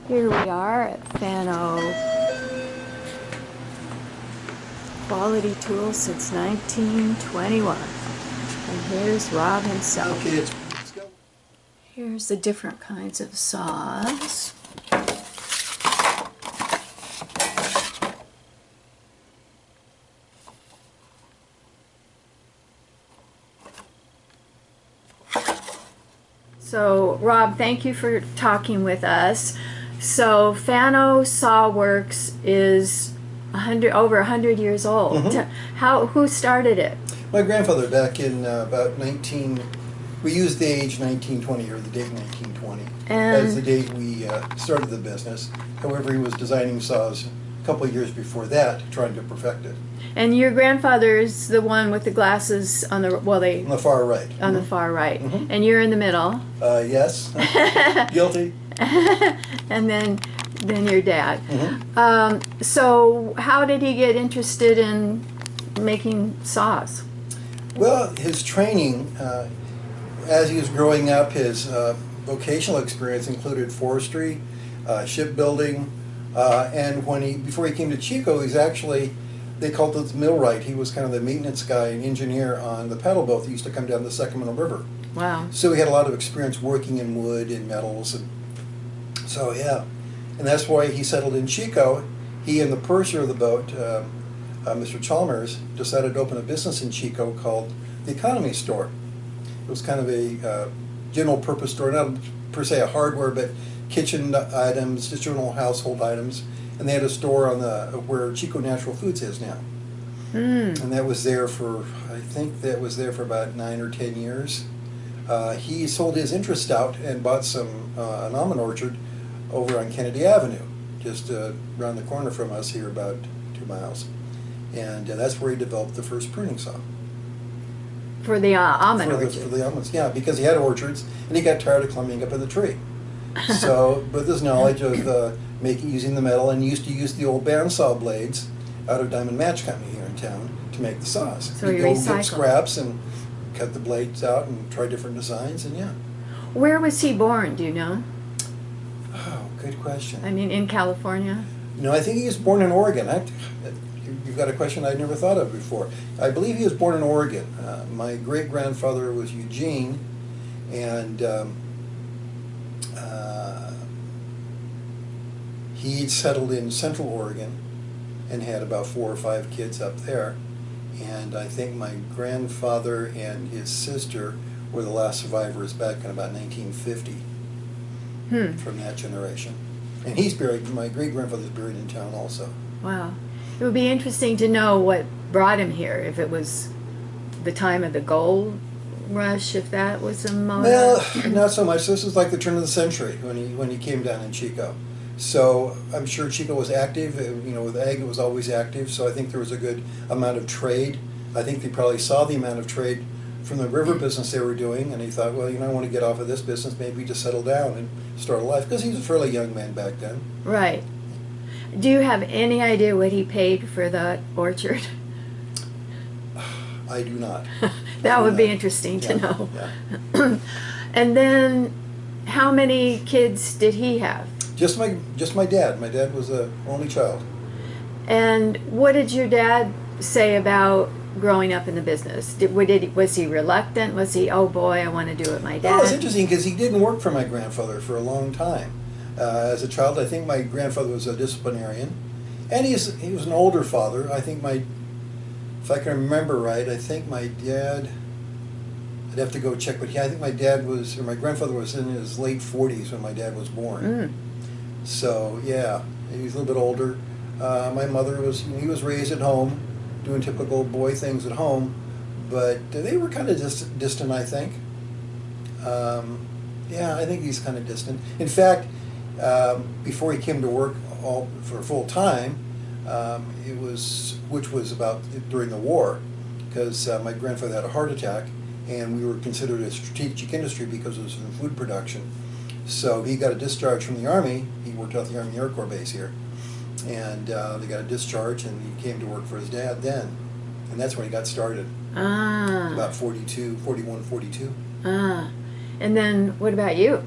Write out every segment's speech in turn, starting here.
Here we are at Fanno. Quality tools since 1921. And here's Robb himself. Okay, let's go. Here's the different kinds of saws. So, Robb, thank you for talking with us. So, Fanno Saw Works is over 100 years old. Mm-hmm. Who started it? My grandfather back in about 19, we used the age 1920 or the date 1920 as the date we started the business. However, he was designing saws a couple of years before that, trying to perfect it. And your grandfather is the one with the glasses on the, well, they... On the far right. On the far right. And you're in the middle. Yes. Guilty. And then your dad. So how did he get interested in making saws? Well, his training, as he was growing up, his vocational experience included forestry, shipbuilding, and before he came to Chico, he's actually, they called it millwright. He was kind of the maintenance guy and engineer on the paddle boat that used to come down the Sacramento River. Wow. So he had a lot of experience working in wood and metals, and so yeah. And that's why he settled in Chico. He and the purser of the boat, Mr. Chalmers, decided to open a business in Chico called the Economy Store. It was kind of a general purpose store, not per se a hardware, but kitchen items, just general household items. And they had a store on where Chico Natural Foods is now. And that was there for, I think that was there for about 9 or 10 years. He sold his interest out and bought an almond orchard over on Kennedy Avenue, just around the corner from us here, about 2 miles. And that's where he developed the first pruning saw. For the almond orchard? For the almonds, yeah, because he had orchards and he got tired of climbing up in the tree. So, with his knowledge of using the metal, and he used to use the old bandsaw blades out of Diamond Match Company here in town to make the saws. So he'd he go recycled. get scraps and cut the blades out and try different designs, and yeah. Where was he born, do you know? Oh, good question. I mean, in California? No, I think he was born in Oregon. You've got a question I'd never thought of before. I believe he was born in Oregon. My great-grandfather was Eugene, and he settled in Central Oregon and had about 4 or 5 kids up there. And I think my grandfather and his sister were the last survivors back in about 1950 from that generation. And he's buried, my great-grandfather's buried in town also. Wow. It would be interesting to know what brought him here, if it was the time of the gold rush, if that was a motive. Well, not so much. This was like the turn of the century when he came down in Chico. So I'm sure Chico was active. With ag, it was always active. So I think there was a good amount of trade. I think they probably saw the amount of trade from the river business they were doing, and he thought, well, I want to get off of this business, maybe just settle down and start a life, because he was a fairly young man back then. Right. Do you have any idea what he paid for the orchard? I do not. That would be interesting to know. Yeah. And then, how many kids did he have? Just my dad. My dad was the only child. And what did your dad say about growing up in the business? Was he reluctant? Was he, oh boy, I want to do what my dad? Well, it's interesting because he didn't work for my grandfather for a long time. As a child, I think my grandfather was a disciplinarian, and he was an older father. I think if I can remember right, I think my dad, I'd have to go check, but I think my grandfather was in his late 40s when my dad was born. So yeah, he was a little bit older. My mother he was raised at home, doing typical boy things at home, but they were kind of distant, I think. Yeah, I think he's kind of distant. In fact, before he came to work for full time, which was about during the war, because my grandfather had a heart attack, and we were considered a strategic industry because it was in food production. So he got a discharge from the Army. He worked out the Army Air Corps base here, and they got a discharge, and he came to work for his dad then, and that's when he got started. About 41, 42. And then what about you?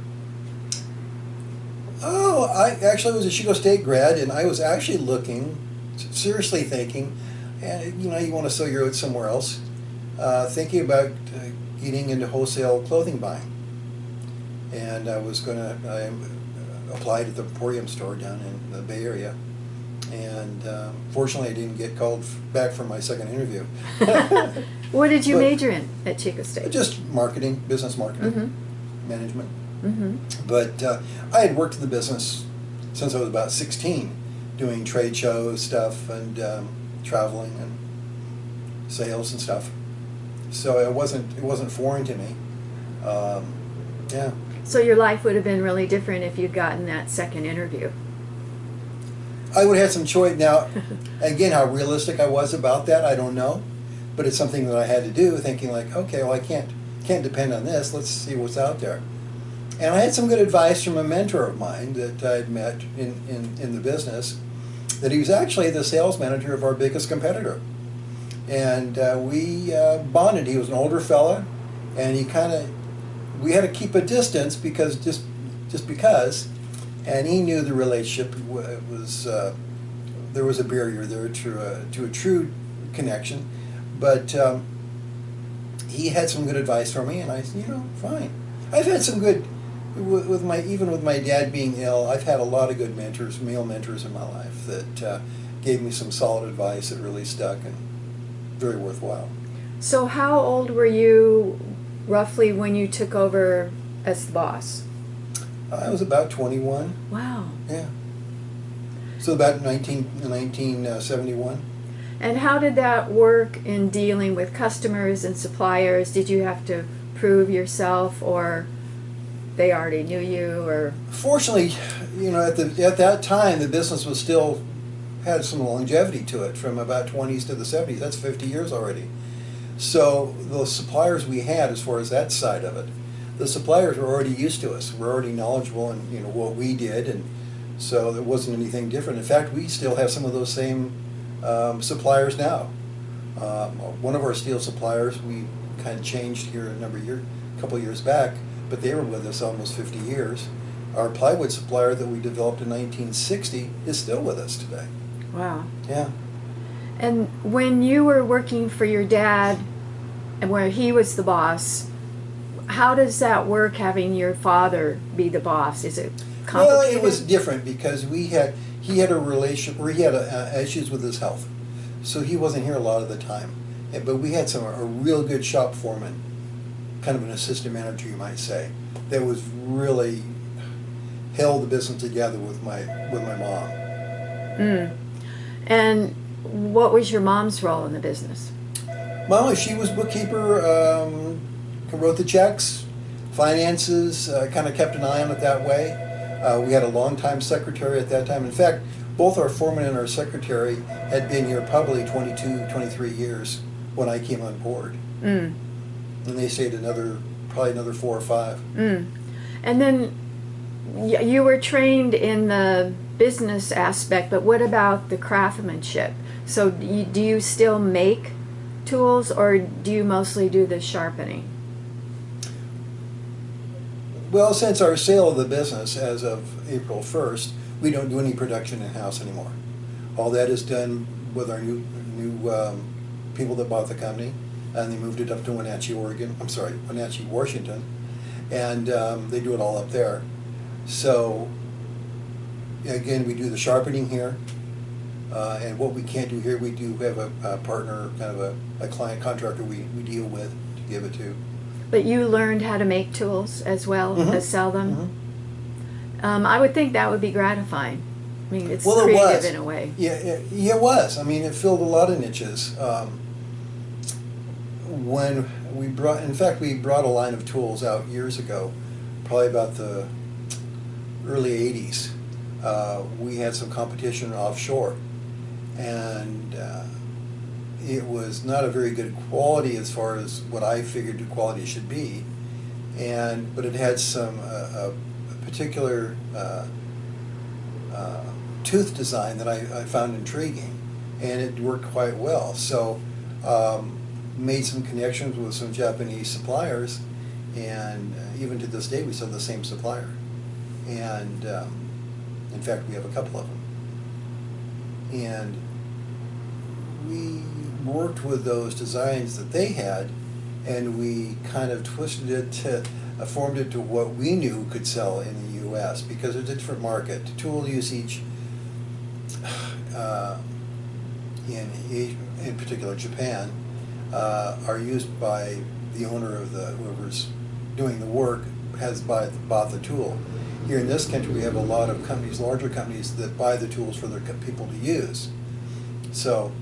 Oh, No, I actually was a Chico State grad, and I was actually looking, seriously thinking, and you want to sow your oats somewhere else, thinking about getting into wholesale clothing buying. And I applied at the Emporium store down in the Bay Area, and fortunately I didn't get called back for my second interview. What did you But- major in at Chico State? Just marketing, business marketing, Mm-hmm. management. Mm-hmm. But I had worked in the business since I was about 16, doing trade show stuff and traveling and sales and stuff. So it wasn't foreign to me. Yeah. So your life would have been really different if you'd gotten that second interview. I would have had some choice. Now, again, how realistic I was about that, I don't know. But it's something that I had to do, thinking like, okay, well, I can't depend on this. Let's see what's out there. And I had some good advice from a mentor of mine that I'd met in the business, that he was actually the sales manager of our biggest competitor. And we bonded. He was an older fella, and we had to keep a distance because just because, and he knew the relationship was there was a barrier there to a true connection, but he had some good advice for me, and I said, fine. I've had some good even with my dad being ill. I've had a lot of good mentors, male mentors in my life that gave me some solid advice that really stuck and very worthwhile. So how old were you roughly when you took over as the boss? I was about 21. Wow. Yeah. So about 1971. And how did that work in dealing with customers and suppliers? Did you have to prove yourself, or they already knew you, or? Fortunately, at that time, the business was still had some longevity to it, from about 20s to the 70s. That's 50 years already. So the suppliers we had, as far as that side of it, the suppliers were already used to us. We're already knowledgeable in what we did, and so there wasn't anything different. In fact, we still have some of those same suppliers now. One of our steel suppliers we kind of changed here a couple years back, but they were with us almost 50 years. Our plywood supplier that we developed in 1960 is still with us today. Wow. Yeah. And when you were working for your dad, and where he was the boss, how does that work, having your father be the boss? Is it complicated? Well, it was different because he had a relationship where he had issues with his health, so he wasn't here a lot of the time. But we had a real good shop foreman, kind of an assistant manager, you might say, that was really held the business together with my mom. Mm. And what was your mom's role in the business? Mama, she was bookkeeper, wrote the checks, finances, kind of kept an eye on it that way. We had a long-time secretary at that time. In fact, both our foreman and our secretary had been here probably 22, 23 years when I came on board. Mm. And they stayed probably another 4 or 5. Mm. And then you were trained in the business aspect, but what about the craftsmanship? So do you still make tools, or do you mostly do the sharpening? Well, since our sale of the business as of April 1st, we don't do any production in-house anymore. All that is done with our new people that bought the company, and they moved it up to Wenatchee, Washington, and they do it all up there. So, again, we do the sharpening here, and what we can't do here, we do have a partner, kind of a client contractor we deal with to give it to. But you learned how to make tools as well as sell them? Mm-hmm. I would think that would be gratifying. I mean, it's Well, creative in a way. Yeah, it was. I mean, it filled a lot of niches. When we brought a line of tools out years ago, probably about the early 80s. We had some competition offshore, and it was not a very good quality as far as what I figured the quality should be, but it had some a particular tooth design that I found intriguing, and it worked quite well. So made some connections with some Japanese suppliers, and even to this day we still have the same supplier. And In fact, we have a couple of them. And we worked with those designs that they had, and we kind of twisted it to, formed it to what we knew could sell in the U.S. because it's a different market. Tool usage in particular Japan, are used by the owner of whoever's doing the work has bought the tool. Here in this country, we have a lot of companies, larger companies, that buy the tools for their people to use. So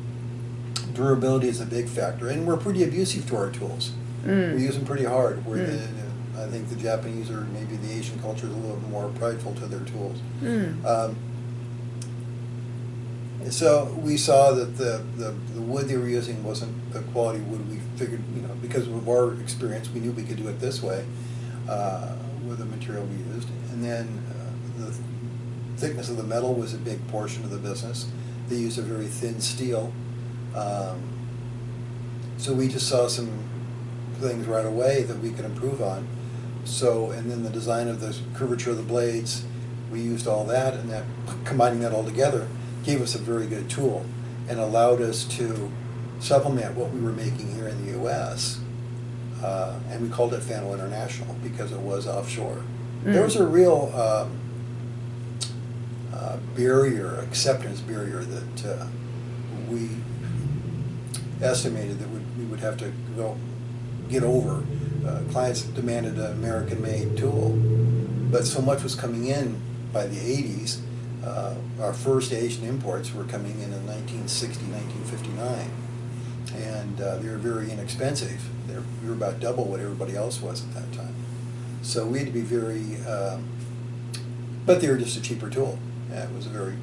durability is a big factor, and we're pretty abusive to our tools. We use them pretty hard. I think the Japanese or maybe the Asian culture is a little bit more prideful to their tools. So we saw that the wood they were using wasn't the quality wood. We figured, because of our experience, we knew we could do it this way with the material we used. And then the thickness of the metal was a big portion of the business. They used a very thin steel. So we just saw some things right away that we could improve on. So, and then the design of the curvature of the blades, we used all that, and that combining that all together gave us a very good tool and allowed us to supplement what we were making here in the U.S. And we called it Fanno International because it was offshore. There was a real acceptance barrier that we estimated that we would have to get over. Clients demanded an American-made tool, but so much was coming in by the 80s. Our first Asian imports were coming in 1960, 1959, and they were very inexpensive. We were about double what everybody else was at that time. So we had to be very, but they were just a cheaper tool. It was very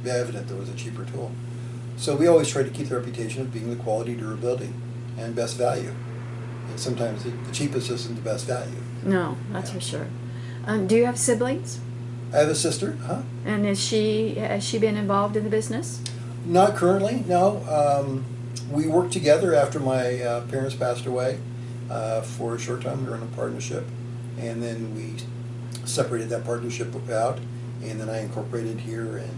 evident there was a cheaper tool. So we always tried to keep the reputation of being the quality, durability, and best value. And sometimes the cheapest isn't the best value. No, that's for sure. Do you have siblings? I have a sister. And has she been involved in the business? Not currently, no. We worked together after my parents passed away for a short time. We were in a partnership, and then we separated that partnership out, and then I incorporated here in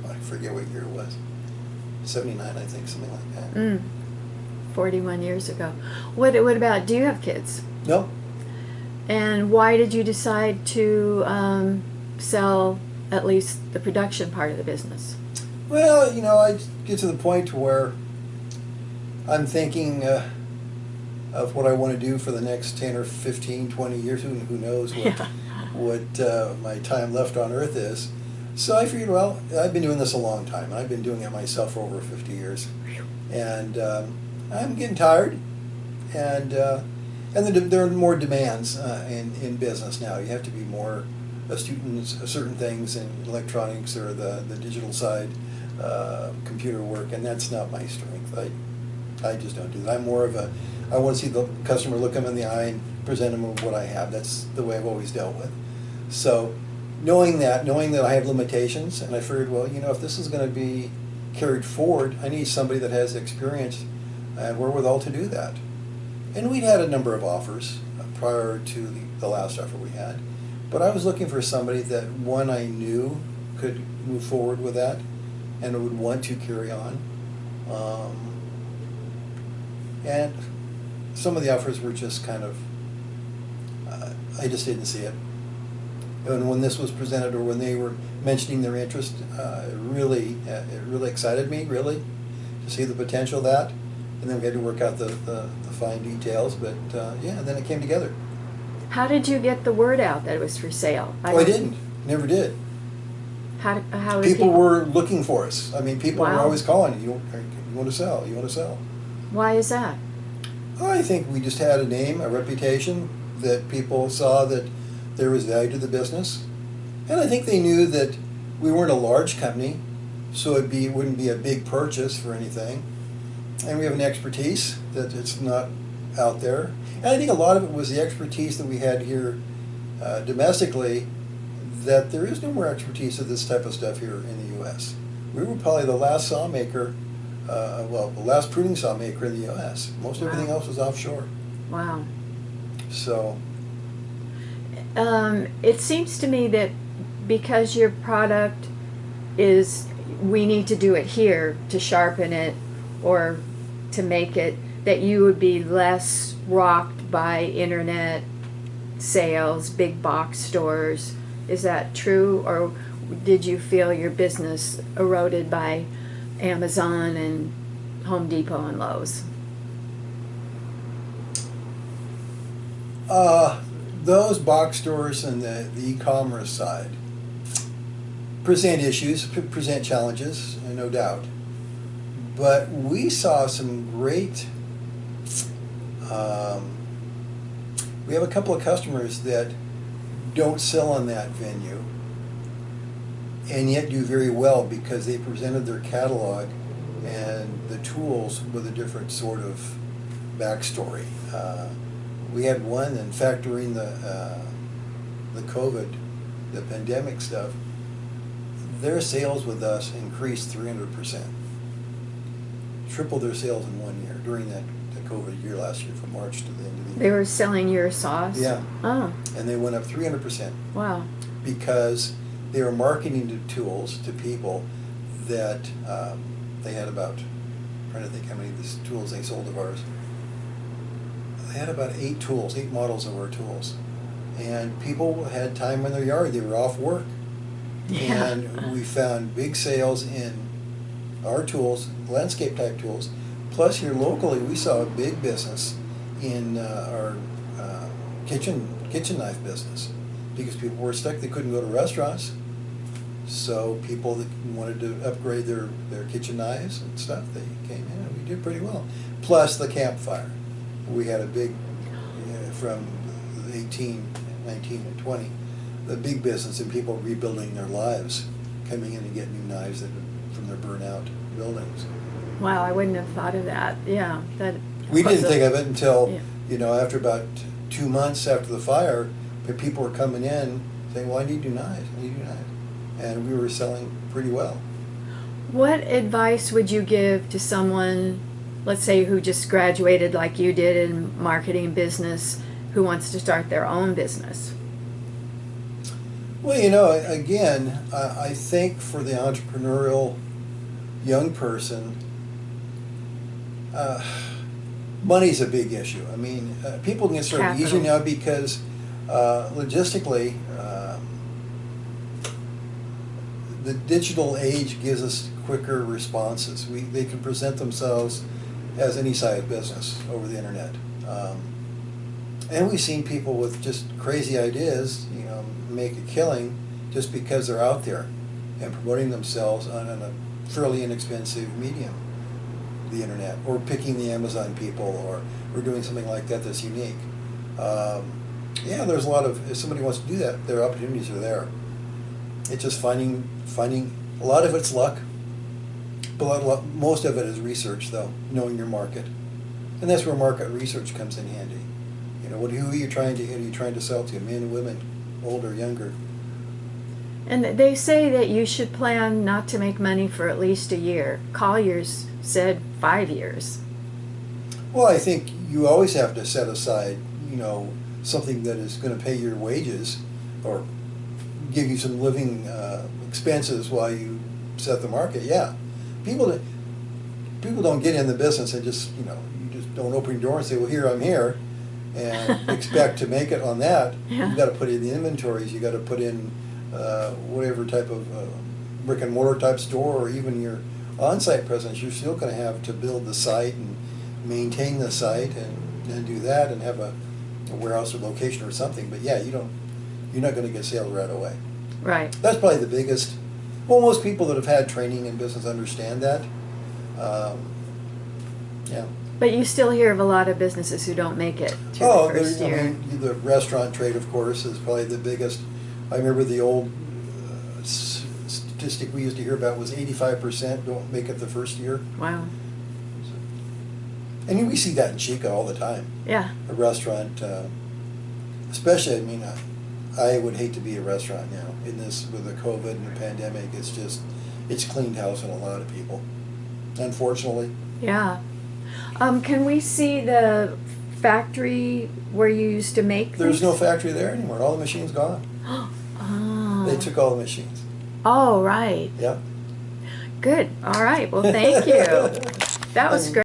I forget what year it was, 79, I think, something like that. 41 years ago. What about, do you have kids? No. And why did you decide to sell at least the production part of the business? Well, I get to the point where I'm thinking of what I want to do for the next 10 or 15, 20 years. Who knows what my time left on Earth is. So I figured, well, I've been doing this a long time. I've been doing it myself for over 50 years. And I'm getting tired. And there are more demands in business now. You have to be more astute in certain things in electronics or the digital side, computer work, and that's not my strength. I just don't do that. I'm more of I want to see the customer, look them in the eye and present them with what I have. That's the way I've always dealt with. So knowing that I have limitations, and I figured, well, if this is going to be carried forward, I need somebody that has experience and wherewithal to do that. And we'd had a number of offers prior to the last offer we had, but I was looking for somebody that, one, I knew could move forward with that and would want to carry on. And some of the offers were just kind of, I just didn't see it. And when this was presented, or when they were mentioning their interest, it really excited me, really, to see the potential of that. And then we had to work out the fine details, but then it came together. How did you get the word out that it was for sale? I didn't. Never did. How people were looking for us. I mean, people were Wow. always calling. You want to sell? You want to sell? Why is that? I think we just had a name, a reputation, that people saw that there was value to the business. And I think they knew that we weren't a large company, so it wouldn't be a big purchase for anything. And we have an expertise that it's not out there. And I think a lot of it was the expertise that we had here domestically, that there is no more expertise of this type of stuff here in the U.S. We were probably the last saw maker, the last pruning saw maker in the U.S. Most everything else was offshore. Wow. So. It seems to me that because your product is, we need to do it here to sharpen it or to make it, that you would be less rocked by internet sales, big box stores. Is that true, or did you feel your business eroded by Amazon and Home Depot and Lowe's? Those box stores and the e-commerce side present issues, present challenges, no doubt. But we saw some great, we have a couple of customers that don't sell on that venue and yet do very well because they presented their catalog and the tools with a different sort of backstory. We had one, in fact, during the COVID, the pandemic stuff, their sales with us increased 300%. Tripled their sales in 1 year during the COVID year last year, from March to the end of the year. They were selling your sauce? Yeah. Oh. And they went up 300%. Wow. Because they were marketing the tools to people that they had about, I'm trying to think how many of these tools they sold of ours. They had about 8 tools, 8 models of our tools. And people had time in their yard. They were off work. Yeah. And we found big sales in our tools, landscape type tools. Plus here locally, we saw a big business in our kitchen knife business because people were stuck. They couldn't go to restaurants. So people that wanted to upgrade their kitchen knives and stuff, they came in and we did pretty well. Plus the campfire. We had a big, from 18, 19, and 20, the big business and people rebuilding their lives, coming in and getting new knives that from their burnout buildings. Wow, I wouldn't have thought of that. Yeah, that. We didn't think of it until, Yeah. After about 2 months after the fire, but people were coming in saying, well, I need new knives, I need new knives. And we were selling pretty well. What advice would you give to someone, let's say, who just graduated like you did in marketing business, who wants to start their own business? Well, again, I think for the entrepreneurial young person, money's a big issue. I mean, people can get started easier now because logistically, the digital age gives us quicker responses. They can present themselves as any size business over the internet. And we've seen people with just crazy ideas, make a killing just because they're out there and promoting themselves on a fairly inexpensive medium, the internet, or picking the Amazon people, or doing something like that that's unique. There's a lot of, if somebody wants to do that, their opportunities are there. It's just finding a lot of it's luck, but most of it is research, though, knowing your market. And that's where market research comes in handy. Who are you trying to sell to? Men and women, older, younger. And they say that you should plan not to make money for at least a year. Collier's said 5 years. Well, I think you always have to set aside, something that is going to pay your wages or give you some living expenses while you set the market. Yeah, people don't get in the business and just you just don't open your door and say, well, here I'm here, and expect to make it on that. Yeah. You got to put in the inventories. You got to put in whatever type of brick and mortar type store, or even your on-site presence. You're still going to have to build the site and maintain the site and do that and have a warehouse or location or something. But yeah, you're not going to get sales right away. Right. That's probably the biggest. Well, most people that have had training in business understand that. Yeah. But you still hear of a lot of businesses who don't make it through the first year. The restaurant trade, of course, is probably the biggest. I remember the old statistic we used to hear about was 85% don't make it the first year. Wow. And we see that in Chico all the time. Yeah. A restaurant, especially, I would hate to be a restaurant now in this, with the COVID and the pandemic. It's cleaned house on a lot of people, unfortunately. Yeah. Can we see the factory where you used to make There's no things? factory there anymore. All the machines gone. Oh. They took all the machines. Oh, right. Yeah. Good. All right. Well, thank you. That was great.